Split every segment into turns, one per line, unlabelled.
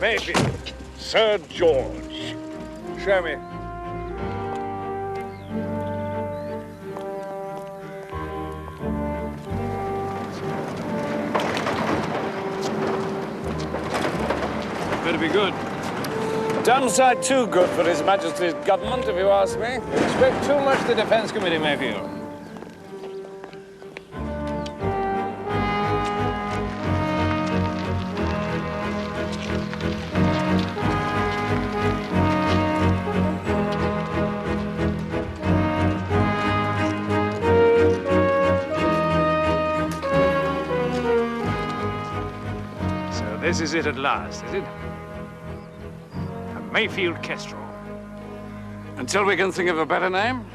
Maybe. Sir George. Show me.
Better be good.
Downside too good for His Majesty's government, if you ask me.
Expect too much the Defence Committee may feel.
So this is it at last, is it? Mayfield Kestrel.
Until we can think of a better name.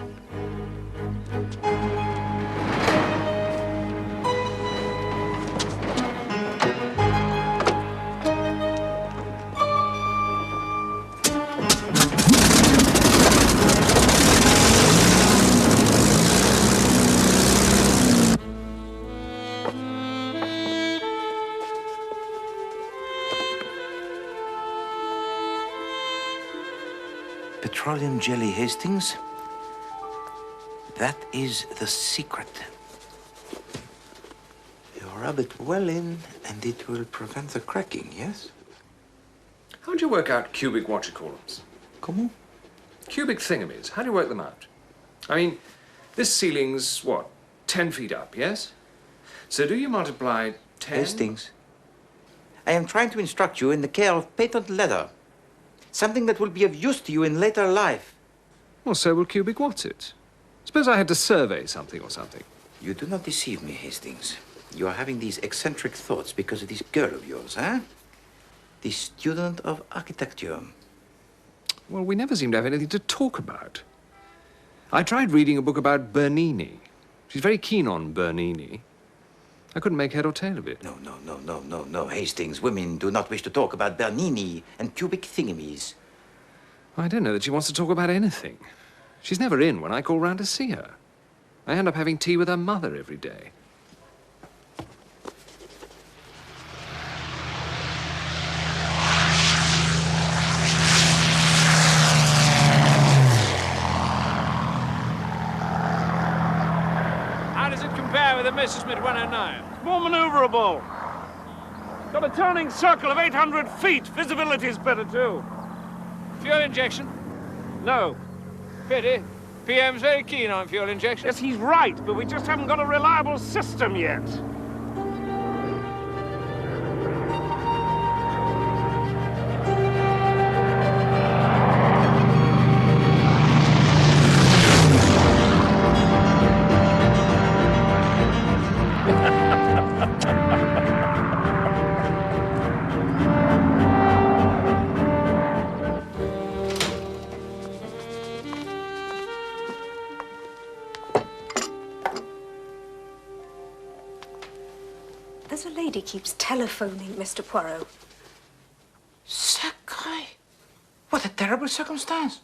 Petroleum jelly, Hastings. That is the secret. You rub it well in, and it will prevent the cracking, yes?
How'd you work out cubic what-you-call-ems?
Comment?
Cubic thingamies. How do you work them out? I mean, this ceiling's, what, 10 feet up, yes? So do you multiply 10?
Hastings, I am trying to instruct you in the care of patent leather. Something that will be of use to you in later life.
Well, so will cubic what's-it. Suppose I had to survey something or something.
You do not deceive me, Hastings. You are having these eccentric thoughts because of this girl of yours, eh? The student of architecture.
Well, we never seem to have anything to talk about. I tried reading a book about Bernini. She's very keen on Bernini. I couldn't make head or tail of it.
No, Hastings. Women do not wish to talk about Bernini and cubic thingamies.
I don't know that she wants to talk about anything. She's never in when I call round to see her. I end up having tea with her mother every day.
How does it compare with the Messerschmitt 109?
More maneuverable. Got a turning circle of 800 feet. Visibility's better too.
Fuel injection?
No.
Pity. PM's very keen on fuel injection.
Yes, he's right, but we just haven't got a reliable system yet.
There's a lady keeps telephoning, Mr. Poirot.
Sacre! What a terrible circumstance.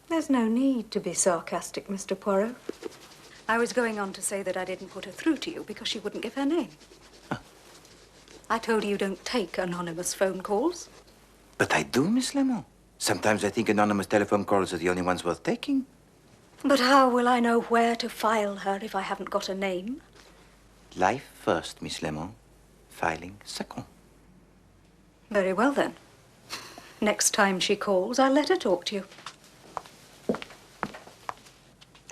There's no need to be sarcastic, Mr. Poirot. I was going on to say that I didn't put her through to you because she wouldn't give her name.
Huh.
I told her you don't take anonymous phone calls.
But I do, Miss Lemon. Sometimes I think anonymous telephone calls are the only ones worth taking.
But how will I know where to file her if I haven't got a name?
Life first, Miss Lemon. Filing second.
Very well, then. Next time she calls, I'll let her talk to you.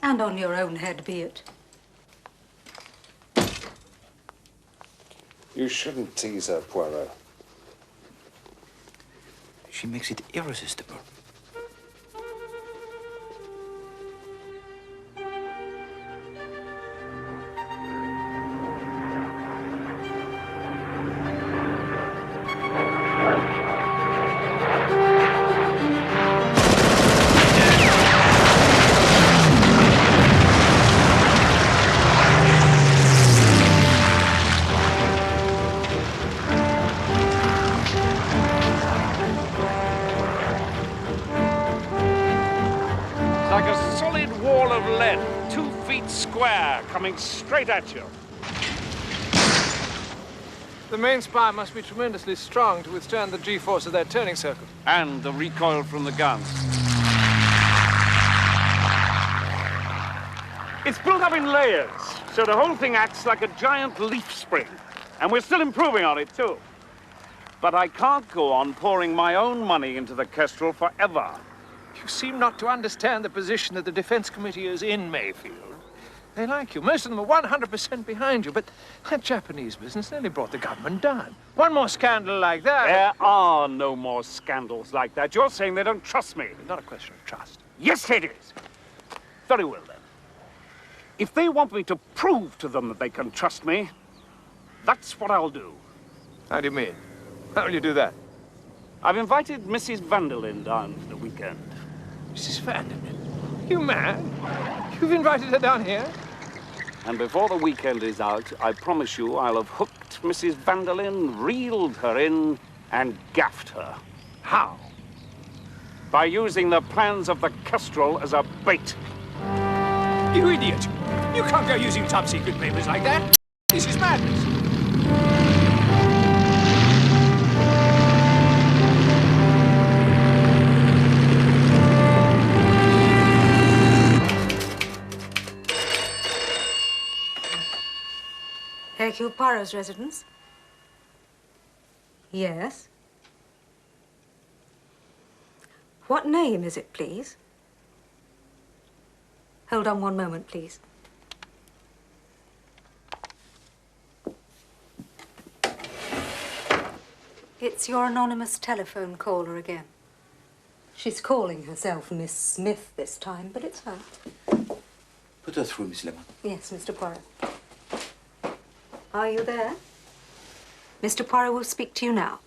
And on your own head be it.
You shouldn't tease her, Poirot.
She makes it irresistible.
Square, coming straight at you.
The main spire must be tremendously strong to withstand the G-force of that turning circle.
And the recoil from the guns. It's built up in layers, so the whole thing acts like a giant leaf spring. And we're still improving on it, too. But I can't go on pouring my own money into the Kestrel forever.
You seem not to understand the position that the Defense Committee is in, Mayfield. They like you. Most of them are 100% behind you, but that Japanese business nearly brought the government down. One more scandal like that...
There are no more scandals like that. You're saying they don't trust me.
It's not a question of trust.
Yes, it is. Very well, then. If they want me to prove to them that they can trust me, that's what I'll do.
How do you mean? How will you do that?
I've invited Mrs. Vanderlyn down for the weekend.
Mrs. Vanderlyn? You mad? You've invited her down here?
And before the weekend is out, I promise you I'll have hooked Mrs. Vanderlyn, reeled her in, and gaffed her.
How?
By using the plans of the Kestrel as a bait.
You idiot! You can't go using top-secret papers like that. This is madness.
Hercule Poirot's residence? Yes. What name is it, please? Hold on one moment, please. It's your anonymous telephone caller again. She's calling herself Miss Smith this time, but it's her.
Put her through, Miss Lemon.
Yes, Mr. Poirot. Are you there? Mr. Poirot will speak to you now.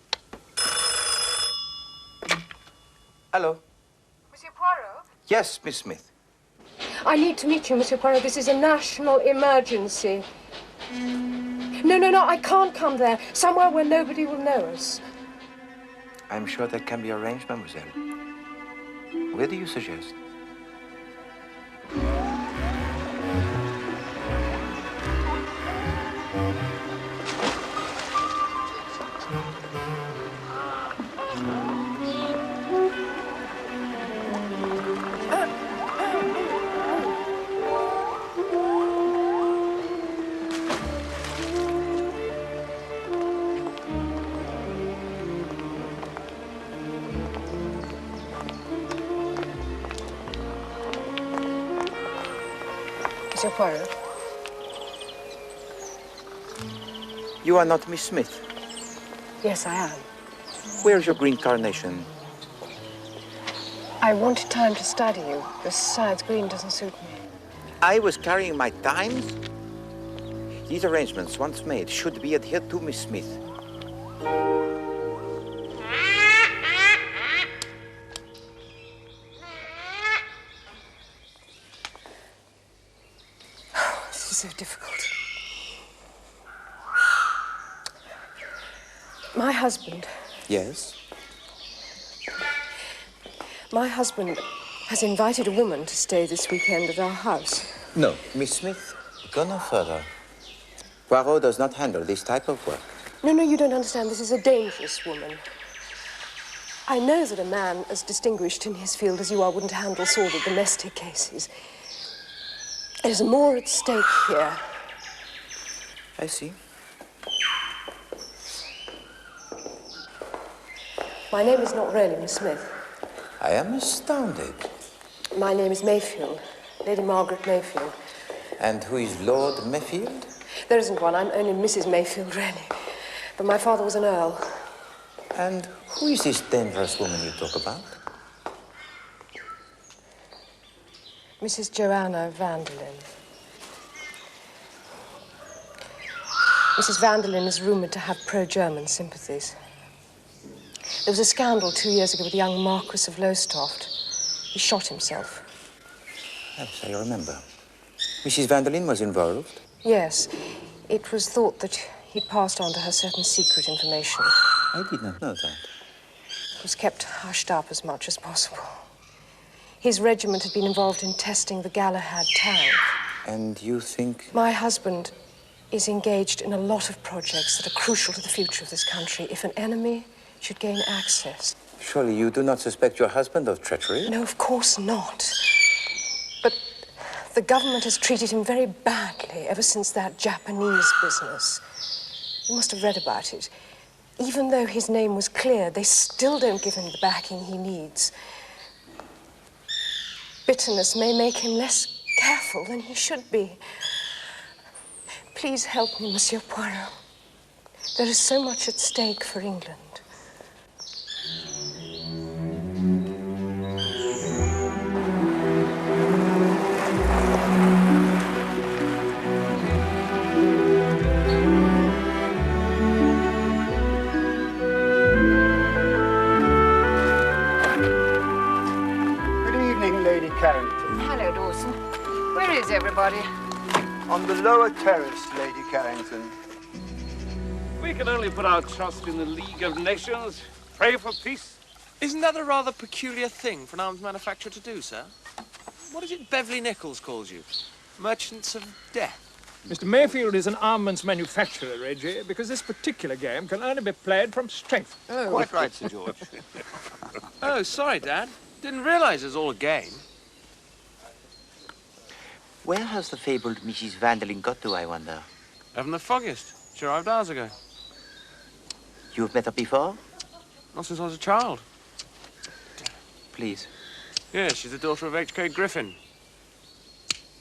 Hello.
Monsieur Poirot?
Yes, Miss Smith.
I need to meet you, Monsieur Poirot. This is a national emergency. No, I can't come there. Somewhere where nobody will know us.
I'm sure that can be arranged, mademoiselle. Where do you suggest?
Monsieur Poirot.
You are not Miss Smith.
Yes, I am.
Where's your green carnation?
I wanted time to study you. Besides, green doesn't suit me.
I was carrying my times. These arrangements, once made, should be adhered to, Miss Smith.
This is so difficult. My husband.
Yes?
My husband has invited a woman to stay this weekend at our house.
No. Miss Smith, go no further. Poirot does not handle this type of work.
No, you don't understand. This is a dangerous woman. I know that a man as distinguished in his field as you are wouldn't handle sordid domestic cases. There's more at stake here.
I see.
My name is not really Miss Smith.
I am astounded.
My name is Mayfield, Lady Margaret Mayfield.
And who is Lord Mayfield?
There isn't one. I'm only Mrs. Mayfield, really. But my father was an earl.
And who is this dangerous woman you talk about?
Mrs. Joanna Vanderlyn. Mrs. Vanderlyn is rumoured to have pro-German sympathies. There was a scandal 2 years ago with the young Marquis of Lowestoft. He shot himself.
Yes, I remember. Mrs. Vanderlyn was involved?
Yes. It was thought that he passed on to her certain secret information.
I did not know that.
It was kept hushed up as much as possible. His regiment had been involved in testing the Galahad tank.
And you think...
My husband is engaged in a lot of projects that are crucial to the future of this country if an enemy should gain access.
Surely you do not suspect your husband of treachery?
No, of course not. But the government has treated him very badly ever since that Japanese business. You must have read about it. Even though his name was clear, they still don't give him the backing he needs. Bitterness may make him less careful than he should be. Please help me, Monsieur Poirot. There is so much at stake for England.
Hello, Dawson. Where is everybody?
On the lower terrace, Lady Carrington.
We can only put our trust in the League of Nations, pray for peace.
Isn't that a rather peculiar thing for an arms manufacturer to do, sir? What is it Beverly Nichols calls you? Merchants of death?
Mr. Mayfield is an armaments manufacturer, Reggie, because this particular game can only be played from strength.
Oh, quite right, Sir George. Oh, sorry, Dad. Didn't realize it was all a game.
Where has the fabled Mrs. Vanderlyn got to, I wonder?
Haven't the foggiest. She arrived hours ago.
You've met her before?
Not since I was a child.
Please.
Yeah, she's the daughter of H.K. Griffin.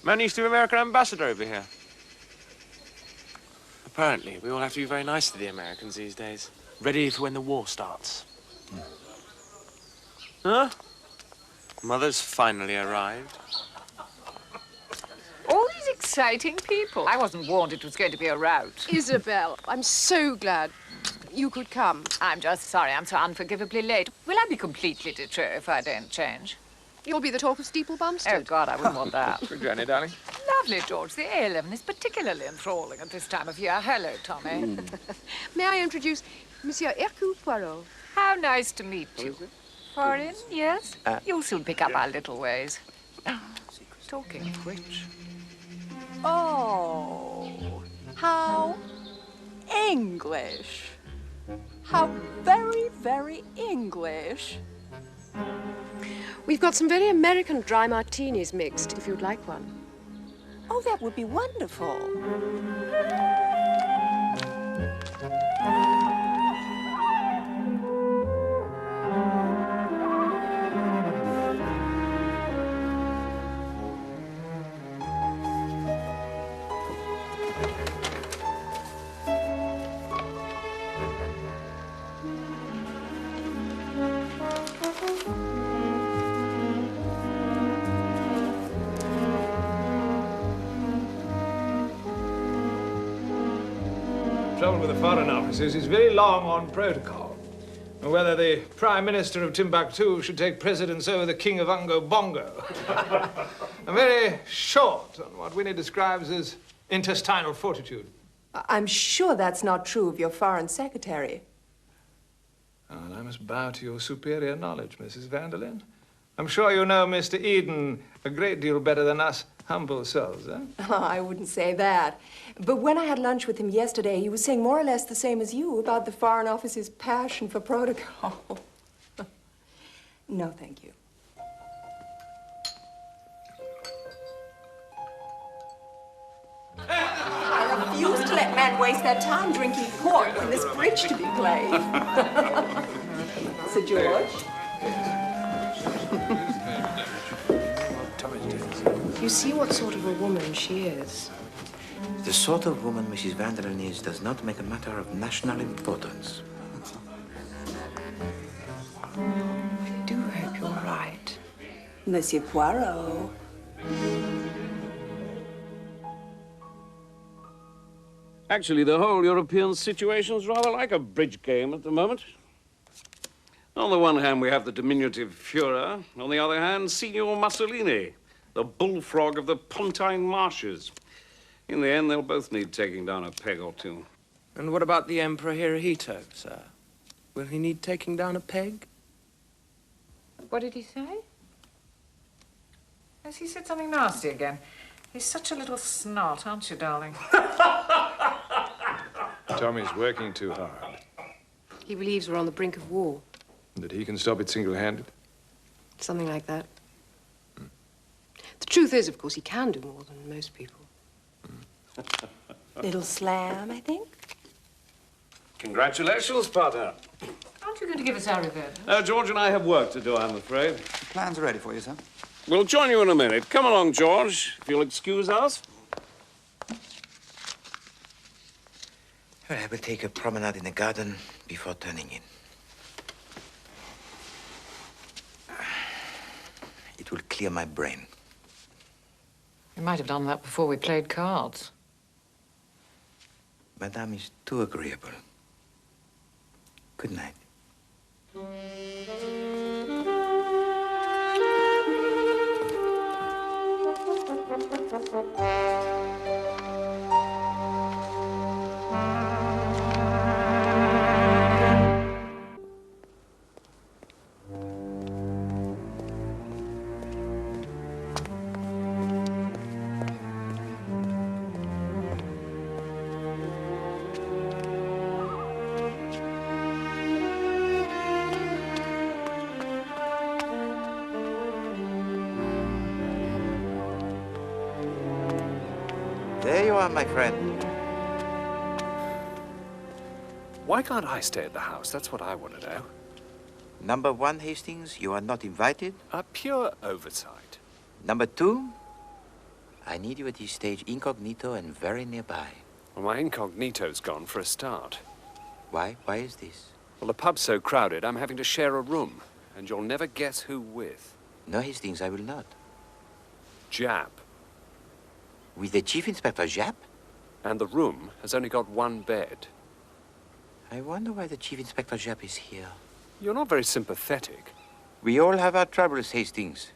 Man used to be American ambassador over here. Apparently, we all have to be very nice to the Americans these days. Ready for when the war starts. Huh? Mother's finally arrived.
All these exciting people. I wasn't warned it was going to be a rout.
Isabel, I'm so glad you could come.
I'm just sorry I'm so unforgivably late. Will I be completely de trop if I don't change?
You'll be the talk of Steeple Bumstead.
Oh, God, I wouldn't want that.
Good journey, darling.
Lovely, George. The A11 is particularly enthralling at this time of year. Hello, Tommy.
May I introduce Monsieur Hercule Poirot?
How nice to meet you. Foreign, yes? You'll soon pick up our little ways. Talking of which...
Oh, how English. How very, very English.
We've got some very American dry martinis mixed, if you'd like one.
Oh, that would be wonderful.
The trouble with the Foreign Office is it's very long on protocol. And whether the Prime Minister of Timbuktu should take precedence over the King of Ungo Bongo. And very short on what Winnie describes as intestinal fortitude.
I'm sure that's not true of your Foreign Secretary.
And I must bow to your superior knowledge, Mrs. Vanderlyn. I'm sure you know Mr. Eden a great deal better than us humble souls, eh?
Oh, I wouldn't say that. But when I had lunch with him yesterday, he was saying more or less the same as you about the Foreign Office's passion for protocol. No, thank you. I refuse to let men waste their time drinking port when there's bridge to be played. Sir George?
You see what sort of a woman she is.
The sort of woman Mrs. Vanderlyn is does not make a matter of national importance.
I do hope you're right.
Monsieur Poirot.
Actually, the whole European situation's rather like a bridge game at the moment. On the one hand, we have the diminutive Führer. On the other hand, Signor Mussolini, the bullfrog of the Pontine marshes. In the end, they'll both need taking down a peg or two.
And what about the Emperor Hirohito, sir? Will he need taking down a peg?
What did he say? Has he said something nasty again? He's such a little snot, aren't you, darling?
Tommy's working too hard.
He believes we're on the brink of war.
That he can stop it single-handed?
Something like that. The truth is, of course, he can do more than most people.
Little slam, I think.
Congratulations, partner.
Aren't you going to give us our revenge?
George and I have work to do, I'm afraid.
The plans are ready for you, sir.
We'll join you in a minute. Come along, George, if you'll excuse us.
Well, I will take a promenade in the garden before turning in. It will clear my brain.
We might have done that before we played cards.
Madame is too agreeable. Good night. There you are, my friend.
Why can't I stay at the house? That's what I want to know.
Number 1, Hastings, you are not invited.
A pure oversight.
Number 2, I need you at this stage incognito and very nearby.
Well, my incognito's gone for a start.
Why? Why is this?
Well, the pub's so crowded, I'm having to share a room. And you'll never guess who with.
No, Hastings, I will not.
Jap.
With the Chief Inspector Jap?
And the room has only got one bed.
I wonder why the Chief Inspector Jap is here.
You're not very sympathetic.
We all have our troubles, Hastings.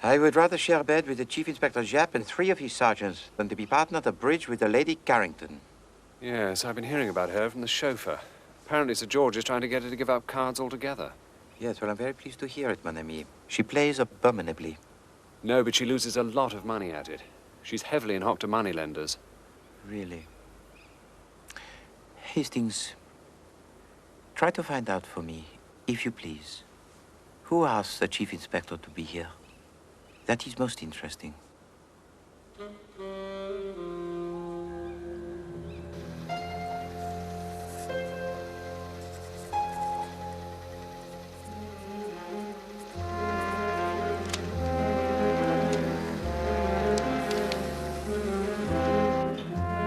I would rather share a bed with the Chief Inspector Jap and 3 of his sergeants than to be partner at a bridge with the Lady Carrington.
Yes, I've been hearing about her from the chauffeur. Apparently Sir George is trying to get her to give up cards altogether.
Yes, well, I'm very pleased to hear it, mon ami. She plays abominably.
No, but she loses a lot of money at it. She's heavily in hock to moneylenders.
Really? Hastings, try to find out for me, if you please, who asked the Chief Inspector to be here? That is most interesting.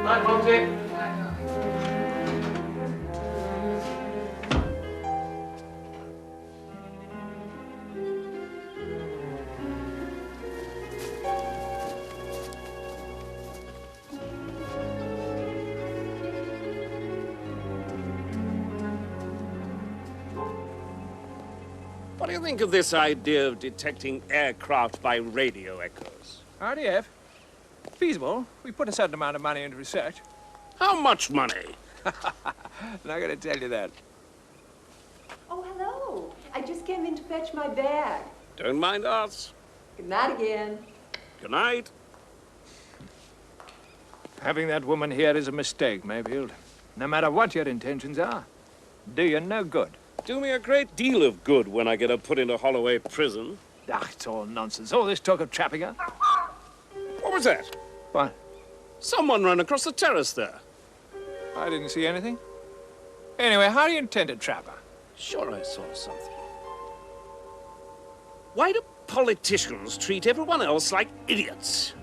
Night, Monty. What do you think of this idea of detecting aircraft by radio echoes?
RDF? Feasible. We put a certain amount of money into research.
How much money?
Not going to tell you that.
Oh, hello. I just came in to fetch my bag.
Don't mind us.
Good night again.
Good night.
Having that woman here is a mistake, Mayfield. No matter what your intentions are, do you no good.
Do me a great deal of good when I get her put into Holloway prison.
Ah, it's all nonsense. All this talk of trapping her.
What was that?
What?
Someone ran across the terrace there.
I didn't see anything. Anyway, how do you intend to trap her?
Sure I saw something. Why do politicians treat everyone else like idiots?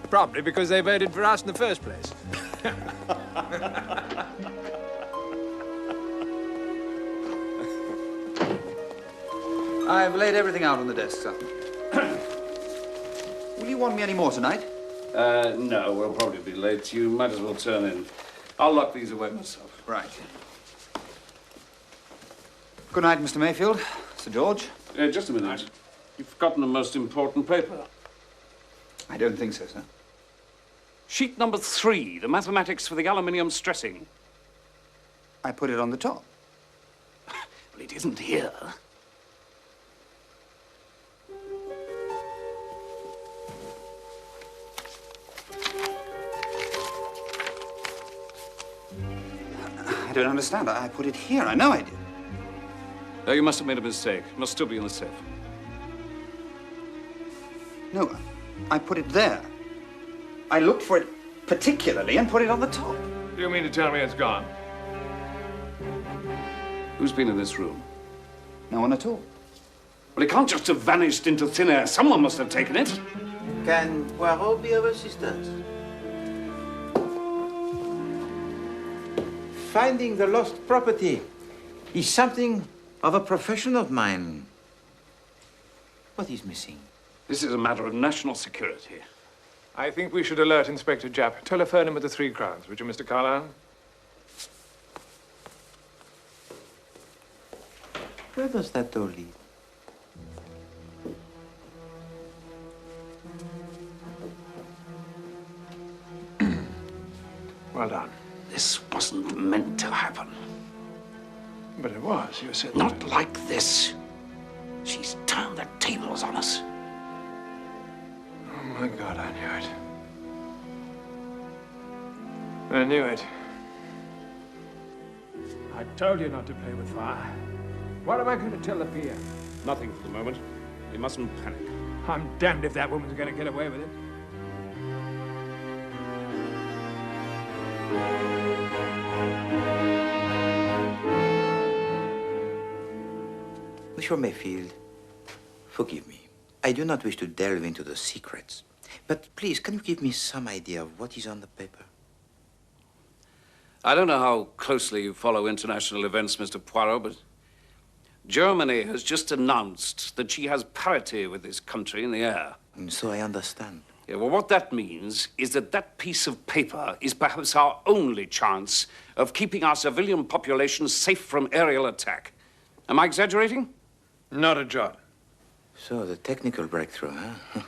Probably because they voted for us in the first place.
I've laid everything out on the desk, sir. Will you want me any more tonight?
No, we'll probably be late. You might as well turn in. I'll lock these away myself.
Right. Good night, Mr. Mayfield. Sir George.
Just a minute. You've forgotten the most important paper.
I don't think so, sir.
Sheet number 3, the mathematics for the aluminium stressing.
I put it on the top.
Well, it isn't here.
I don't understand. I put it here. I know I did.
Oh, you must have made a mistake. It must still be in the safe.
No, I put it there. I looked for it particularly and put it on the top.
You mean to tell me it's gone?
Who's been in this room?
No one at all.
Well, it can't just have vanished into thin air. Someone must have taken it.
Can Pουαρο be of assistance? Finding the lost property is something of a profession of mine. What is missing?
This is a matter of national security.
I think we should alert Inspector Japp. Telephone him at the 3 Crowns, would you, Mr. Carlyle?
Where does that door lead?
Well done.
This wasn't meant to happen.
But it was, you said.
Not like this. She's turned the tables on us.
Oh, my God, I knew it. I knew it. I told you not to play with fire. What am I going to tell the PA?
Nothing for the moment. You mustn't panic.
I'm damned if that woman's going to get away with it.
Monsieur Mayfield, forgive me. I do not wish to delve into the secrets. But please, can you give me some idea of what is on the paper?
I don't know how closely you follow international events, Mr. Poirot, but Germany has just announced that she has parity with this country in the air.
So I understand.
Yeah, well, what that means is that that piece of paper is perhaps our only chance of keeping our civilian population safe from aerial attack. Am I exaggerating?
Not a jot.
So the technical breakthrough, huh?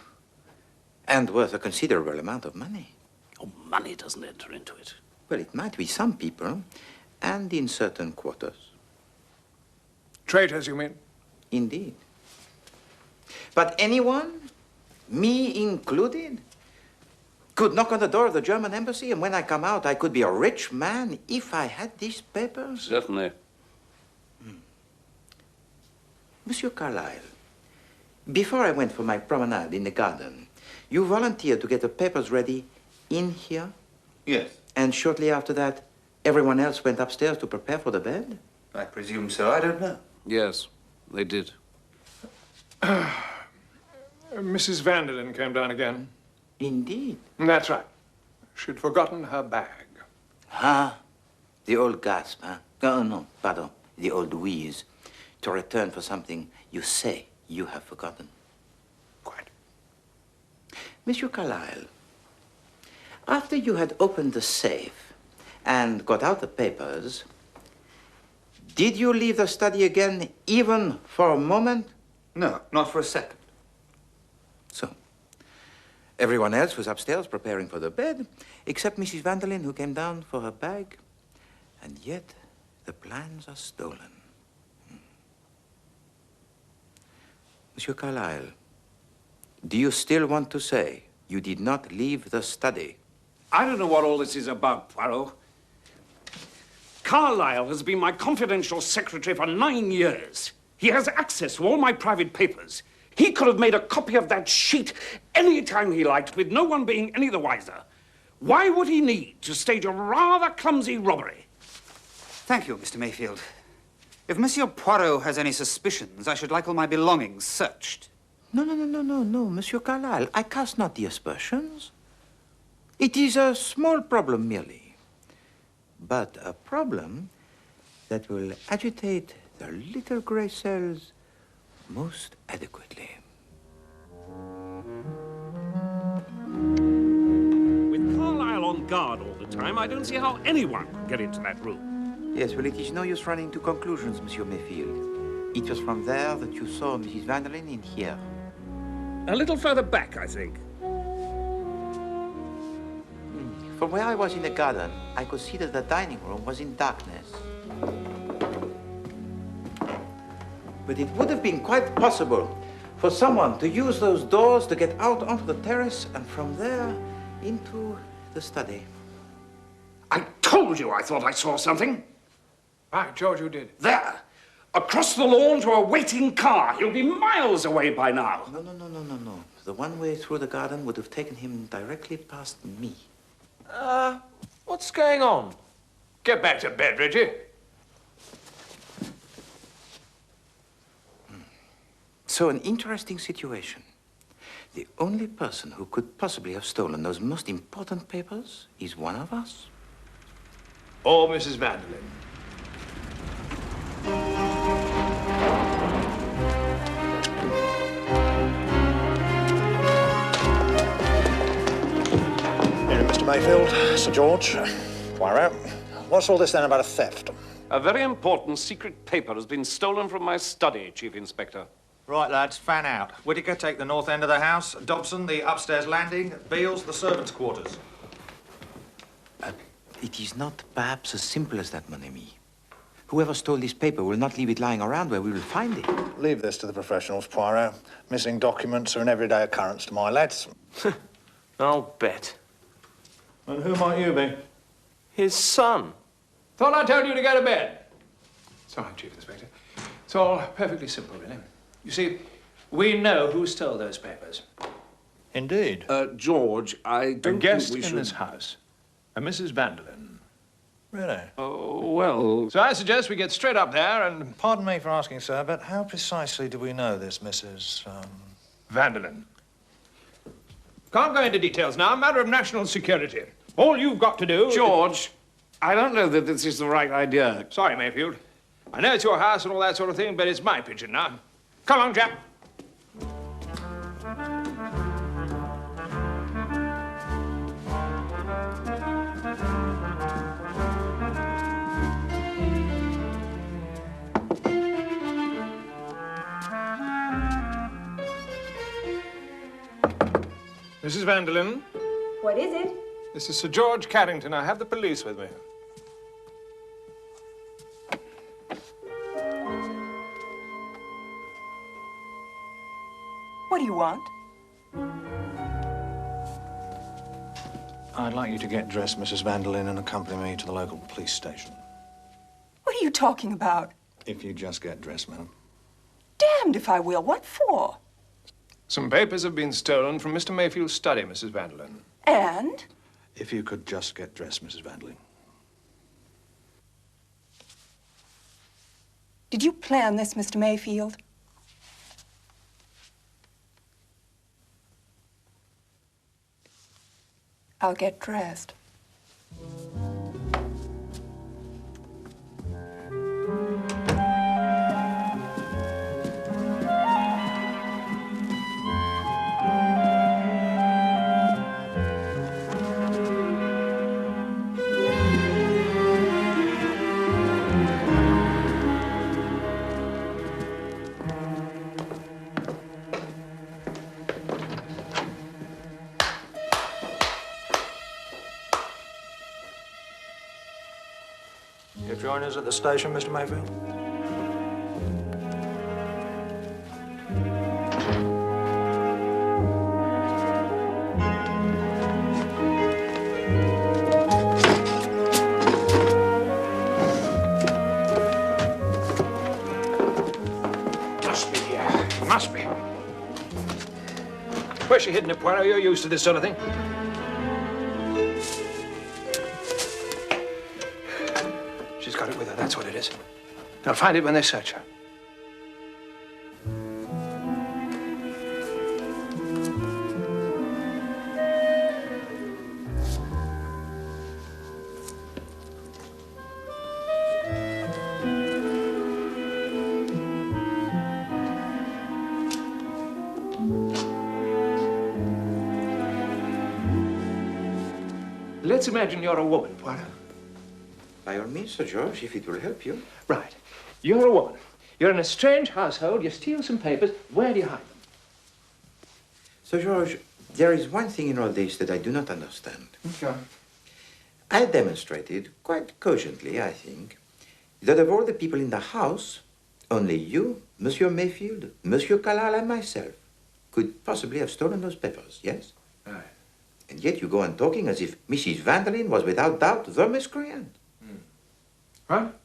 And worth a considerable amount of money.
Oh, money doesn't enter into it.
Well, it might be some people, and in certain quarters.
Traitors, you mean?
Indeed. But anyone, me included, could knock on the door of the German embassy, and when I come out, I could be a rich man if I had these papers?
Certainly.
Monsieur Carlyle, before I went for my promenade in the garden, you volunteered to get the papers ready in here?
Yes.
And shortly after that, everyone else went upstairs to prepare for the bed?
I presume so. I don't know.
Yes, they did.
Mrs. Vanderlyn came down again.
Indeed.
That's right. She'd forgotten her bag.
Ah, the old gasp, huh? Oh, no, pardon. The old wheeze. To return for something you say you have forgotten.
Quite.
Monsieur Carlyle, after you had opened the safe and got out the papers, did you leave the study again even for a moment?
No, not for a second.
So, everyone else was upstairs preparing for the bed, except Mrs. Vanderlyn, who came down for her bag. And yet, the plans are stolen. Monsieur Carlyle, do you still want to say you did not leave the study?
I don't know what all this is about, Poirot. Carlyle has been my confidential secretary for 9 years. He has access to all my private papers. He could have made a copy of that sheet any time he liked, with no one being any the wiser. Why would he need to stage a rather clumsy robbery?
Thank you, Mr. Mayfield. If Monsieur Poirot has any suspicions, I should like all my belongings searched.
No, Monsieur Carlyle. I cast not the aspersions. It is a small problem merely, but a problem that will agitate the little gray cells most adequately.
With Carlyle on guard all the time, I don't see how anyone could get into that room.
Yes, well, it is no use running to conclusions, Monsieur Mayfield. It was from there that you saw Mrs. Vanderlyn in here.
A little further back, I think.
From where I was in the garden, I could see that the dining room was in darkness. But it would have been quite possible for someone to use those doors to get out onto the terrace and from there into the study.
I told you I thought I saw something.
Right, George, who did?
There! Across the lawn to a waiting car. He'll be miles away by now.
No. The one way through the garden would have taken him directly past me.
What's going on? Get back to bed, Brigit.
So, an interesting situation. The only person who could possibly have stolen those most important papers is one of us.
Or Mrs. Vanderlyn.
Mr. Mayfield, Sir George, Poirot. What's all this then about a theft?
A very important secret paper has been stolen from my study, Chief Inspector.
Right, lads, fan out. Whittaker, take the north end of the house. Dobson, the upstairs landing. Beales, the servants' quarters.
It is not perhaps as simple as that, mon ami. Whoever stole this paper will not leave it lying around where we will find it.
Leave this to the professionals, Poirot. Missing documents are an everyday occurrence to my lads.
I'll bet.
And who might you be?
His son.
Thought I told you to go to bed. Sorry, Chief Inspector. It's all perfectly simple, really. You see, we know who stole those papers.
Indeed.
George, I don't
think we should... A guest
in
this house, a Mrs. Vanderlyn.
Really?
Oh, well...
So I suggest we get straight up there and...
Pardon me for asking, sir, but how precisely do we know this Mrs.
Vanderlyn? Can't go into details now. A matter of national security. All you've got to do...
George, I don't know that this is the right idea.
Sorry, Mayfield. I know it's your house and all that sort of thing, but it's my pigeon now. Come on, chap. Mrs. Vanderlyn?
What is it?
This is Sir George Carrington. I have the police with me.
What do you want?
I'd like you to get dressed, Mrs. Vanderlyn, and accompany me to the local police station.
What are you talking about?
If you just get dressed, madam.
Damned if I will. What for?
Some papers have been stolen from Mr. Mayfield's study, Mrs. Vanderlyn.
And?
If you could just get dressed, Mrs. Vanderlyn.
Did you plan this, Mr. Mayfield? I'll get dressed.
You join us at the station, Mr. Mayfield?
Must be here. Must be. Where's she hidden it, Poirot? You're used to this sort of thing. She's got it with her, that's what it is. They'll find it when they search her. Let's imagine you're a woman, Poirot.
By all means, Sir George, if it will help you.
Right. You're a woman. You're in a strange household. You steal some papers. Where do you hide them?
Sir George, there is one thing in all this that I do not understand.
Sure.
I demonstrated, quite cogently, I think, that of all the people in the house, only you, Monsieur Mayfield, Monsieur Carlyle, and myself could possibly have stolen those papers, yes?
Right.
And yet you go on talking as if Mrs. Vanderlyn was without doubt the miscreant.
What?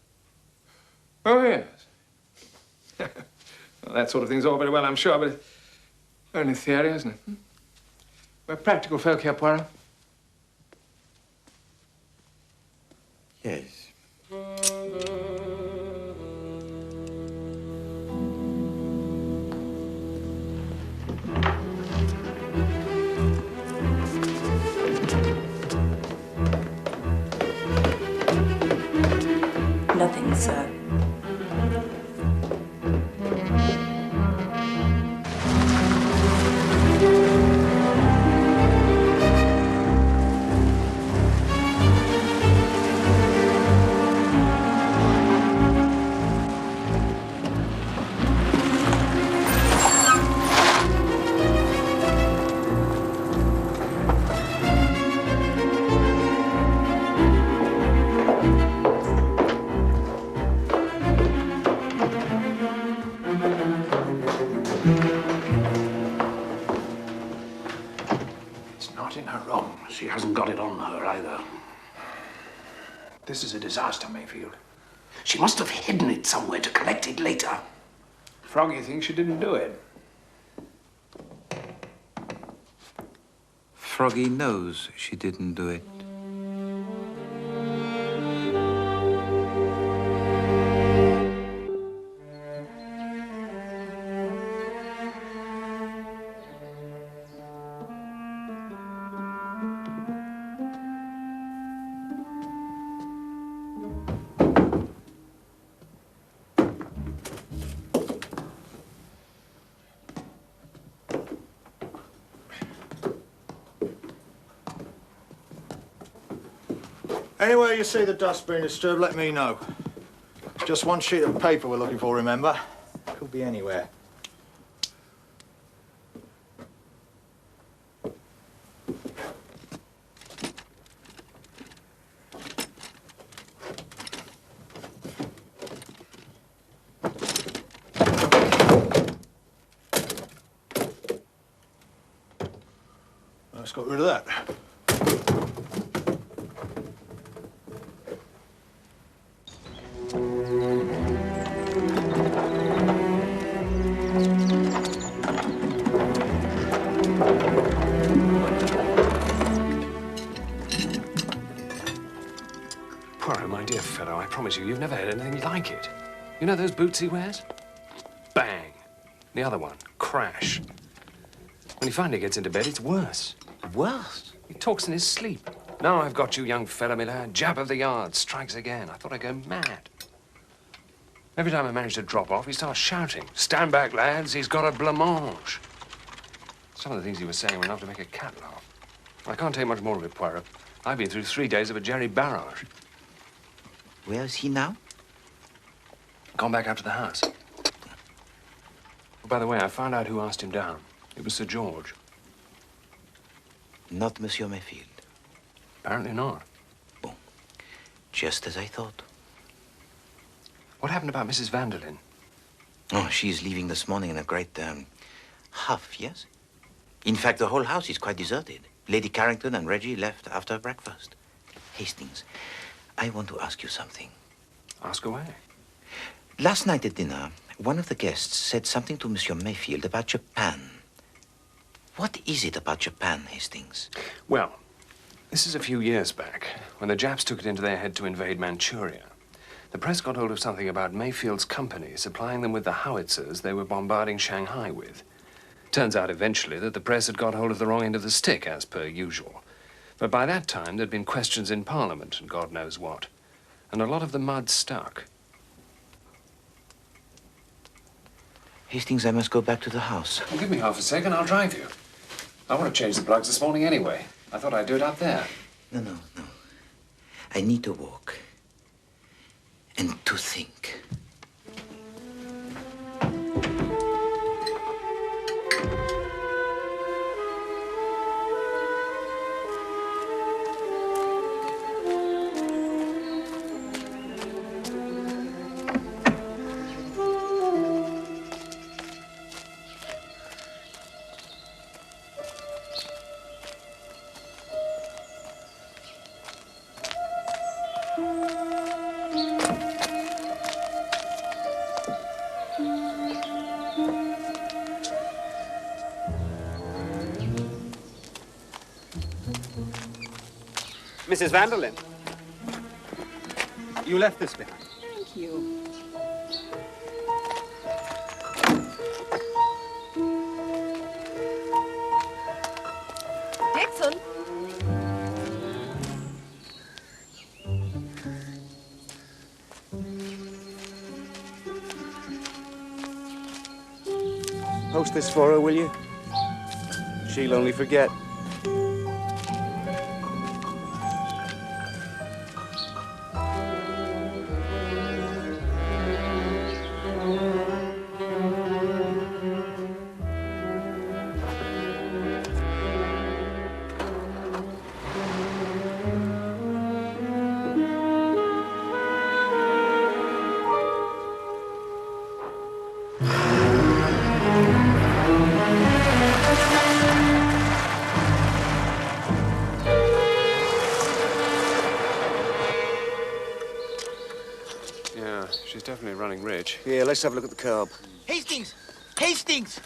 Oh, yes. Well, that sort of thing's all very well, I'm sure, but it's only theory, isn't it? We're practical folk here, Poirot.
Yes.
Nothing, sir.
She hasn't got it on her either.
This is a disaster, Mayfield.
She must have hidden it somewhere to collect it later.
Froggy thinks she didn't do it.
Froggy knows she didn't do it.
Anywhere you see the dust being disturbed, let me know. It's just one sheet of paper we're looking for, remember? Could be anywhere. Let's get rid of that.
Poirot, my dear fellow, I promise you, you've never had anything like it. You know those boots he wears? Bang. The other one, crash. When he finally gets into bed, it's worse.
Worse?
He talks in his sleep. Now I've got you, young fella, my lad. Jab of the yard, strikes again. I thought I'd go mad. Every time I manage to drop off, he starts shouting. Stand back, lads, he's got a blancmange. Some of the things he was saying were enough to make a cat laugh. I can't take much more of it, Poirot. I've been through 3 days of a Jerry barrage.
Where is he now?
Gone back up to the house. Oh, by the way, I found out who asked him down. It was Sir George.
Not Monsieur Mayfield.
Apparently not.
Bon. Just as I thought.
What happened about Mrs. Vanderlyn?
Oh, she's leaving this morning in a great huff, yes? In fact, the whole house is quite deserted. Lady Carrington and Reggie left after breakfast. Hastings, I want to ask you something.
Ask away.
Last night at dinner, one of the guests said something to Monsieur Mayfield about Japan. What is it about Japan, Hastings?
Well, this is a few years back, when the Japs took it into their head to invade Manchuria. The press got hold of something about Mayfield's company supplying them with the howitzers they were bombarding Shanghai with. Turns out eventually that the press had got hold of the wrong end of the stick, as per usual. But by that time, there'd been questions in Parliament and God knows what. And a lot of the mud stuck.
Hastings, I must go back to the house.
Well, give me half a second, I'll drive you. I want to change the plugs this morning anyway. I thought I'd do it up there.
No. I need to walk. And to think.
Mrs. Vanderlyn. You left this behind.
Thank you. Exton.
Post this for her, will you? She'll only forget.
She's definitely running rich.
Yeah, let's have a look at the carb.
Hastings! Hastings!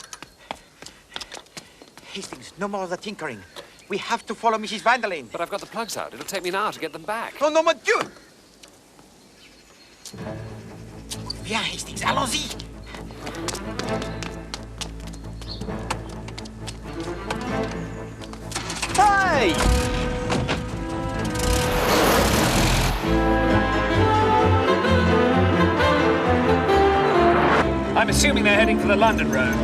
Hastings, no more of the tinkering. We have to follow Mrs. Vanderlyn.
But I've got the plugs out. It'll take me an hour to get them back.
Oh, no, monsieur! Viens, Hastings, allons-y! Hey!
I'm assuming they're heading for the London road.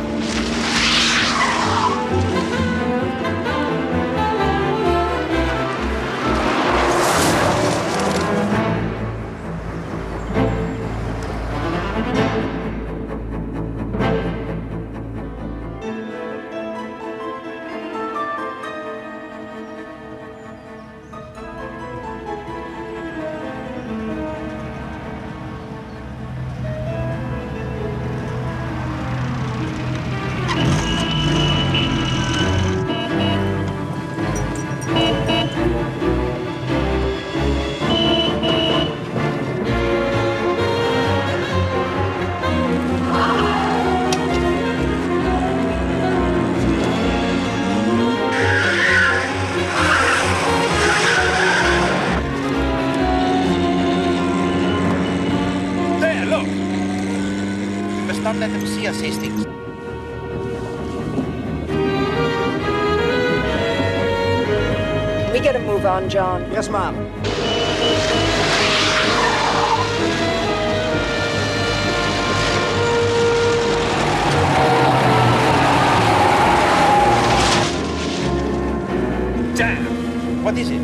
Don't let them see us, Hastings.
We gotta move on, John.
Yes, ma'am.
Damn!
What is it?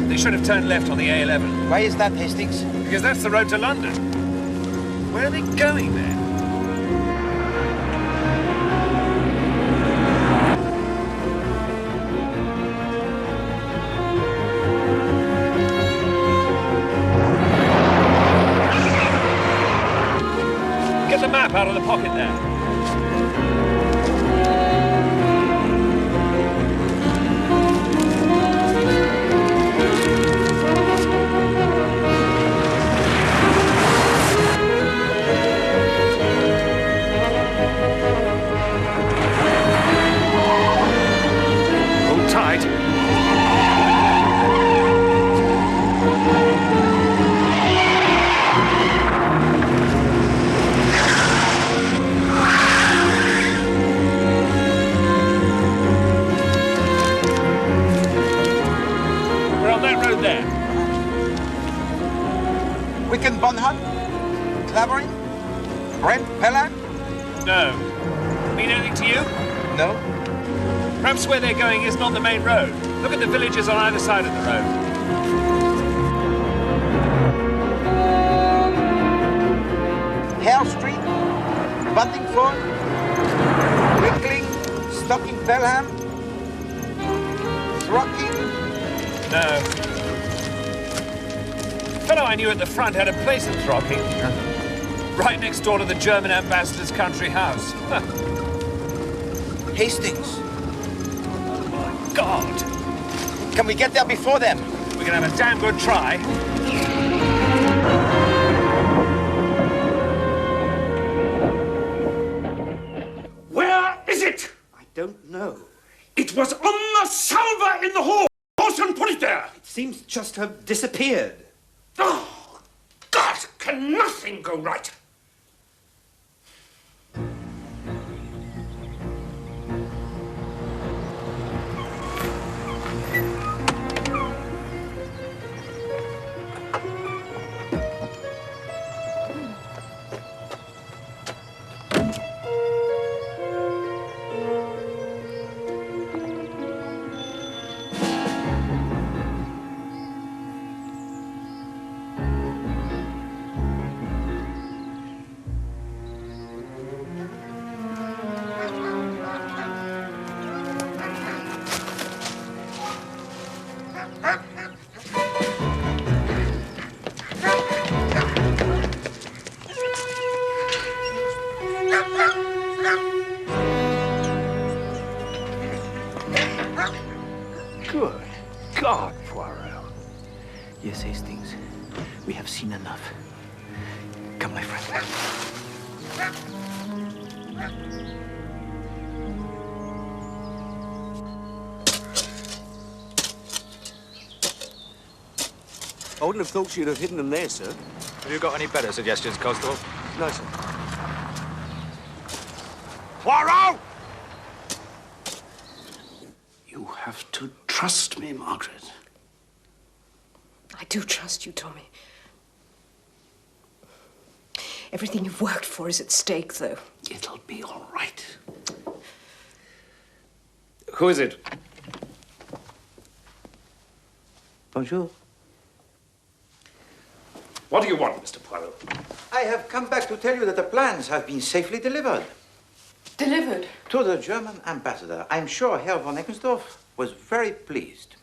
They should have turned left on the A11.
Why is that, Hastings?
Because that's the road to London. Where are they going then? Get the map out of the pocket there.
Clavering? Brent Pellan?
No. Mean anything to you?
No.
Perhaps where they're going isn't on the main road. Look at the villages on either side of the road.
Hare Street, Buntingford, Wickling, Stocking Pelham, Throcking?
No. The fellow I knew at the front had a place in Throcking. Right next door to the German ambassador's country house.
Hastings.
Oh, my God.
Can we get there before them?
We can have a damn good try.
Where is it?
I don't know.
It was on the salver in the hall. Orson put it there.
It seems
just have disappeared.
Oh, God, can nothing go right?
Good God, Poirot. Yes, Hastings. We have seen enough. Come, my friend.
I wouldn't have thought you'd have hidden them there, sir.
Have you got any better suggestions, Constable?
No, sir.
Poirot!
You have to trust me, Margaret.
I do trust you, Tommy. Everything you've worked for is at stake, though.
It'll be all right. Who is it?
Bonjour.
What do you want, Mr. Poirot?
I have come back to tell you that the plans have been safely delivered.
Delivered?
To the German ambassador. I'm sure Herr von Eckensdorf was very pleased.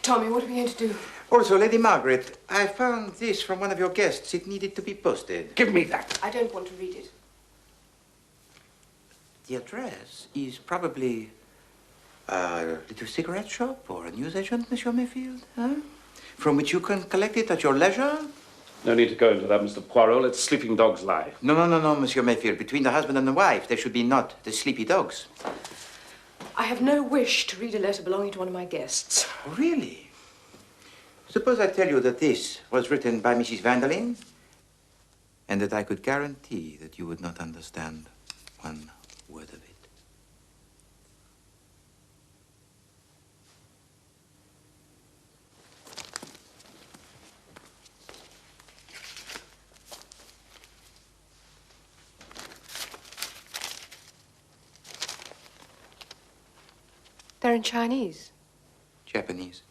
Tommy, what are we going to do?
Also, Lady Margaret, I found this from one of your guests. It needed to be posted.
Give me that.
I don't want to read it.
The address is probably a little cigarette shop or a newsagent, Monsieur Mayfield, huh? From which you can collect it at your leisure.
No need to go into that, Mr. Poirot. Let sleeping dogs lie.
No, Monsieur Mayfield. Between the husband and the wife, there should be not the sleepy dogs.
I have no wish to read a letter belonging to one of my guests.
Oh, really? Suppose I tell you that this was written by Mrs. Vanderlyn, and that I could guarantee that you would not understand one word of it.
They're in Chinese.
Japanese.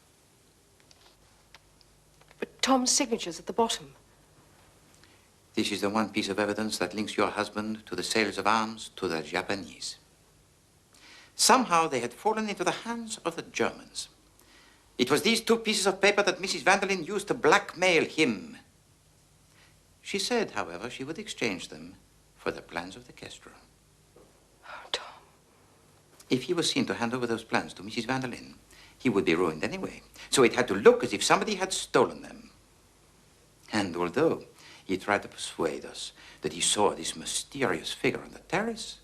But Tom's signature's at the bottom.
This is the one piece of evidence that links your husband to the sales of arms to the Japanese. Somehow they had fallen into the hands of the Germans. It was these two pieces of paper that Mrs. Vanderlyn used to blackmail him. She said, however, she would exchange them for the plans of the Castro.
Oh, Tom.
If he was seen to hand over those plans to Mrs. Vanderlyn, he would be ruined anyway. So it had to look as if somebody had stolen them. And although he tried to persuade us that he saw this mysterious figure on the terrace,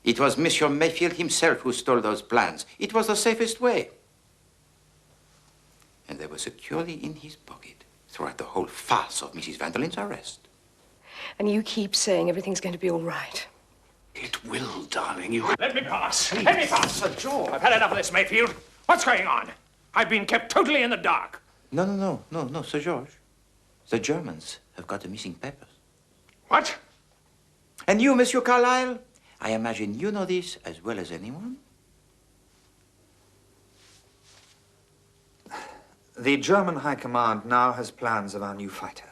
it was Monsieur Mayfield himself who stole those plans. It was the safest way. And they were securely in his pocket throughout the whole farce of Mrs. Vanderlyn's arrest.
And you keep saying everything's going to be all right.
It will, darling. You...
Let me pass. Let me pass. Sir George. I've had enough of this, Mayfield. What's going on? I've been kept totally in the dark.
No, Sir George. The Germans have got the missing papers.
What?
And you, Monsieur Carlyle, I imagine you know this as well as anyone?
The German High Command now has plans of our new fighter,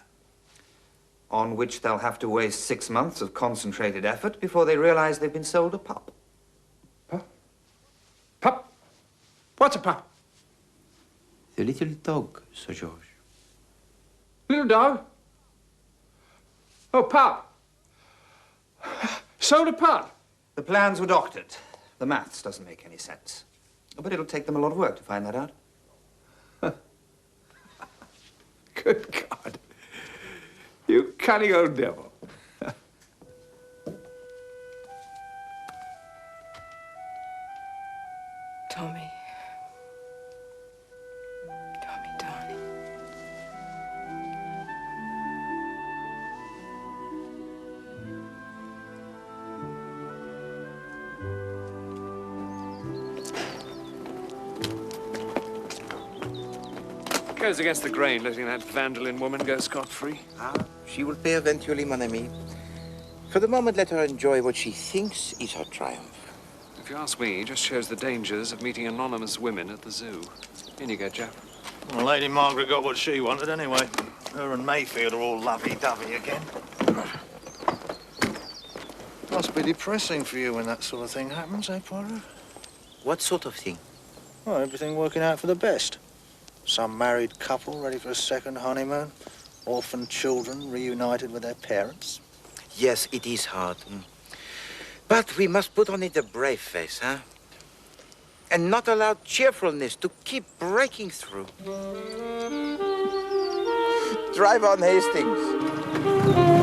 on which they'll have to waste 6 months of concentrated effort before they realize they've been sold a pup.
Pup? Pup? What's a pup?
The little dog, Sir George.
Little dog? Oh, pup. Sold a pup.
The plans were doctored. The maths doesn't make any sense. But it'll take them a lot of work to find that out.
Good God. You cunning old devil.
Tommy. Tommy, darling.
goes against the grain, letting that Vandalin woman go scot-free.
Ah, she will pay eventually, mon ami. For the moment, let her enjoy what she thinks is her triumph.
If you ask me, it just shows the dangers of meeting anonymous women at the zoo. In you go, Jack.
Well, Lady Margaret got what she wanted anyway. Her and Mayfield are all lovey-dovey again. Must be depressing for you when that sort of thing happens, eh, Poirot?
What sort of thing?
Well, everything working out for the best. Some married couple ready for a second honeymoon. Orphaned children reunited with their parents.
Yes, it is hard. But we must put on it a brave face, huh? And not allow cheerfulness to keep breaking through. Drive on, Hastings.